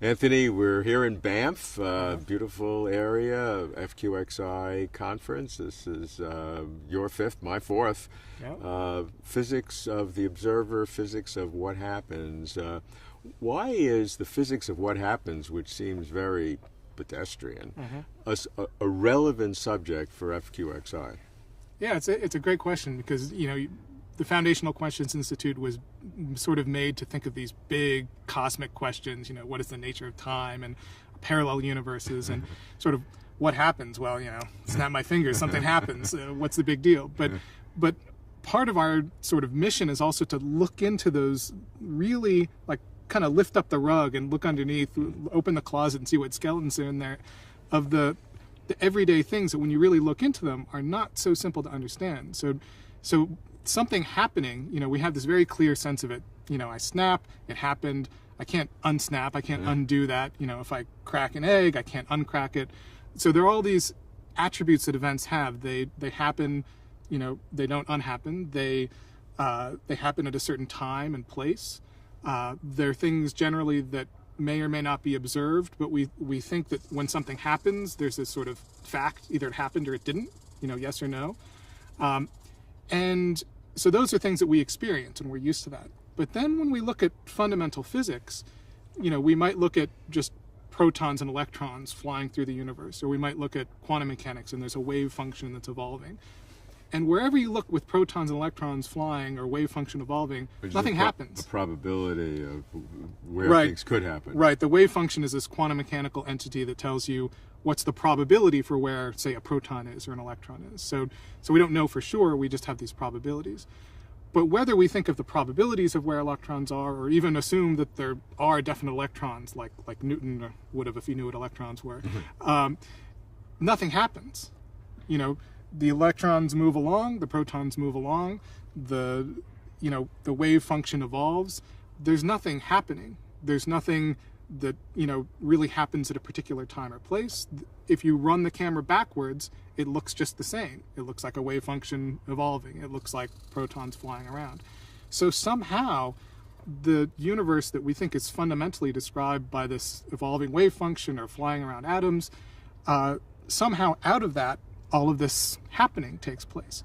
Anthony, we're here in Banff, beautiful area, FQXI conference. This is your fifth, my fourth. Yep. Physics of the observer, physics of what happens. Why is the physics of what happens, which seems very pedestrian, a relevant subject for FQXI? Yeah, it's a great question because, the Foundational Questions Institute was sort of made to think of these big cosmic questions, what is the nature of time and parallel universes and sort of what happens? Well, snap my fingers, something happens. What's the big deal? But part of our sort of mission is also to look into those really, like, kind of lift up the rug and look underneath, open the closet and see what skeletons are in there of the everyday things that when you really look into them are not so simple to understand. So something happening, we have this very clear sense of it. I snap, it happened, I can't unsnap, I can't undo that. If I crack an egg, I can't uncrack it. So there are all these attributes that events have. They happen, they don't unhappen. They happen at a certain time and place. They're things generally that may or may not be observed, but we think that when something happens, there's this sort of fact, either it happened or it didn't, yes or no. And so those are things that we experience and we're used to that. But then when we look at fundamental physics, we might look at just protons and electrons flying through the universe, or we might look at quantum mechanics and there's a wave function that's evolving. And wherever you look with protons and electrons flying or wave function evolving, nothing happens. The probability of where things could happen. Right. The wave function is this quantum mechanical entity that tells you what's the probability for where, say, a proton is or an electron is. So we don't know for sure, we just have these probabilities. But whether we think of the probabilities of where electrons are, or even assume that there are definite electrons, like Newton would have if he knew what electrons were, nothing happens. The electrons move along, the protons move along, the wave function evolves. There's nothing happening. There's nothing that really happens at a particular time or place. If you run the camera backwards, it looks just the same. It looks like a wave function evolving. It looks like protons flying around. So somehow the universe that we think is fundamentally described by this evolving wave function or flying around atoms, somehow out of that all of this happening takes place.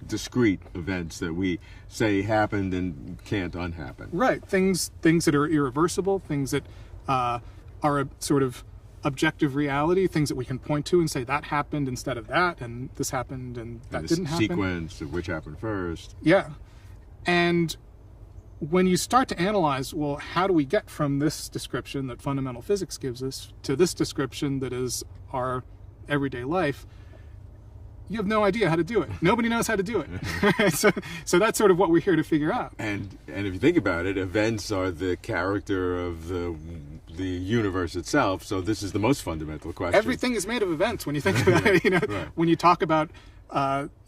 Discrete events that we say happened and can't unhappen. Right. Things that are irreversible, things that are a sort of objective reality, things that we can point to and say that happened instead of that, and this happened and that didn't happen. Sequence of which happened first. Yeah. And when you start to analyze, well, how do we get from this description that fundamental physics gives us to this description that is our everyday life, you have no idea how to do it. Nobody knows how to do it. So that's sort of what we're here to figure out. And if you think about it, events are the character of the universe itself. So this is the most fundamental question. Everything is made of events when you think about it. Right. When you talk about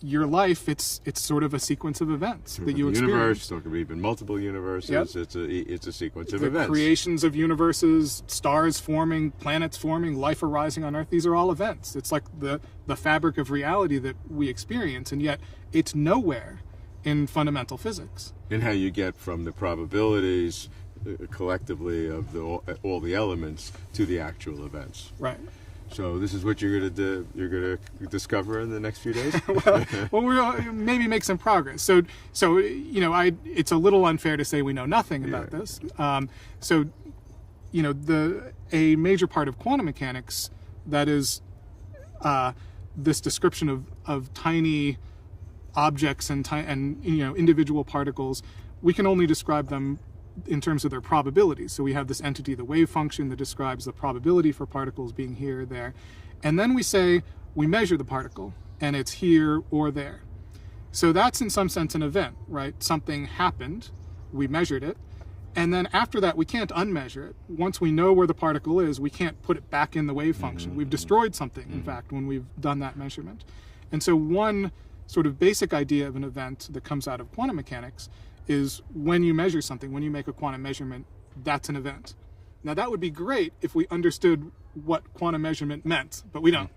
your life, it's sort of a sequence of events that you experience. Universe, there could be even multiple universes. Yep. It's a sequence of events. The creations of universes, stars forming, planets forming, life arising on Earth, these are all events. It's like the fabric of reality that we experience, and yet it's nowhere in fundamental physics. And how you get from the probabilities collectively of all the elements to the actual events. Right. So this is what you're going to discover in the next few days. well, we'll maybe make some progress. So it's a little unfair to say we know nothing about this. A major part of quantum mechanics, that is this description of tiny objects and individual particles. We can only describe them in terms of their probabilities. So we have this entity, the wave function, that describes the probability for particles being here or there. And then we say we measure the particle and it's here or there. So that's in some sense an event, right? Something happened, we measured it, and then after that we can't unmeasure it. Once we know where the particle is, we can't put it back in the wave function. We've destroyed something, in fact, when we've done that measurement. And so one sort of basic idea of an event that comes out of quantum mechanics is when you measure something, when you make a quantum measurement, that's an event. Now that would be great if we understood what quantum measurement meant, but we don't.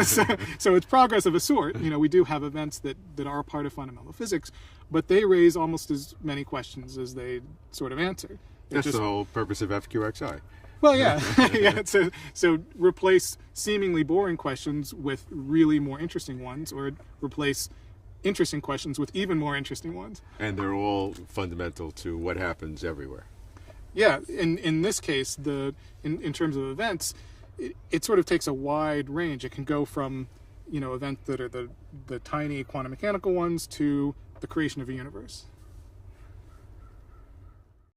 so it's progress of a sort. We do have events that are a part of fundamental physics, but they raise almost as many questions as they sort of answer. That's the whole purpose of FQXI. Well, yeah, yeah. So replace seemingly boring questions with really more interesting ones, or replace interesting questions with even more interesting ones. And they're all fundamental to what happens everywhere. Yeah, in this case, in terms of events, it sort of takes a wide range. It can go from, events that are the tiny quantum mechanical ones to the creation of a universe.